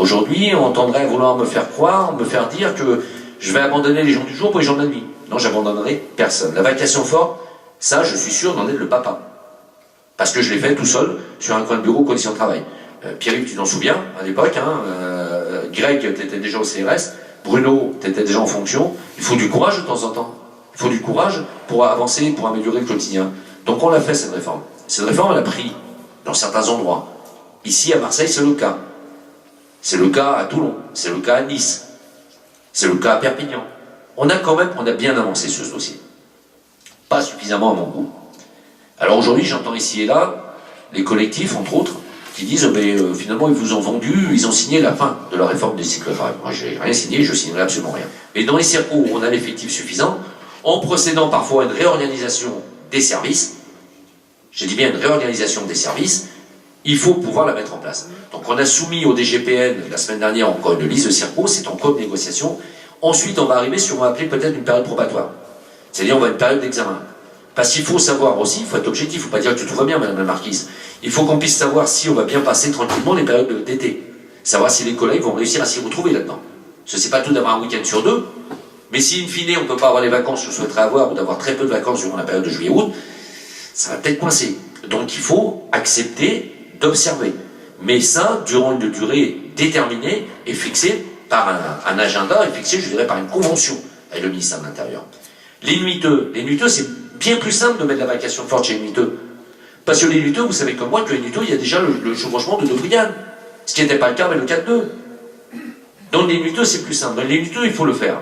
Aujourd'hui, on tendrait à vouloir me faire croire, me faire dire que je vais abandonner les gens du jour pour les gens de la nuit. Non, j'abandonnerai personne. La vacation forte, ça, je suis sûr d'en être le papa. Parce que je l'ai fait tout seul, sur un coin de bureau, conditions de travail. Pierre-Yves, tu t'en souviens, à l'époque, hein, Greg, t'étais déjà au CRS, Bruno, t'étais déjà en fonction. Il faut du courage de temps en temps. Il faut du courage pour avancer, pour améliorer le quotidien. Donc on l'a fait, cette réforme. Cette réforme, elle a pris dans certains endroits. Ici, à Marseille, c'est le cas. C'est le cas à Toulon. C'est le cas à Nice. C'est le cas à Perpignan. On a bien avancé sur ce dossier. Pas suffisamment à mon goût. Alors aujourd'hui, j'entends ici et là les collectifs, entre autres, qui disent finalement ils vous ont vendu, ils ont signé la fin de la réforme des cycles travail. Moi, j'ai rien signé, je signerai absolument rien. Et dans les circos où on a l'effectif suffisant, en procédant parfois à une réorganisation des services, j'ai dit bien une réorganisation des services, il faut pouvoir la mettre en place. Donc on a soumis au DGPN la semaine dernière encore une liste de circos, c'est en cours de négociation. Ensuite, on va arriver sur ce qu'on va appeler peut-être une période probatoire. C'est-à-dire on va une période d'examen. Parce qu'il faut savoir aussi, il faut être objectif, il ne faut pas dire que tout va bien, Madame la Marquise. Il faut qu'on puisse savoir si on va bien passer tranquillement les périodes d'été. Savoir si les collègues vont réussir à s'y retrouver là-dedans. Ce n'est pas tout d'avoir un week-end sur deux, mais si in fine on ne peut pas avoir les vacances que je souhaiterais avoir, ou d'avoir très peu de vacances durant la période de juillet-août, ça va peut-être coincer. Donc il faut accepter d'observer. Mais ça, durant une durée déterminée et fixée par un agenda, et fixée, je dirais, par une convention avec le ministère de l'Intérieur. Les nuiteux, c'est bien plus simple de mettre la vacation forte chez les nuiteux. Parce que les nuiteux, vous savez comme moi que les nuiteux, il y a déjà le chevauchement de 2 brigades. Ce qui n'était pas le cas avec le 4-2. Donc les nuiteux, c'est plus simple. Mais les nuiteux, il faut le faire.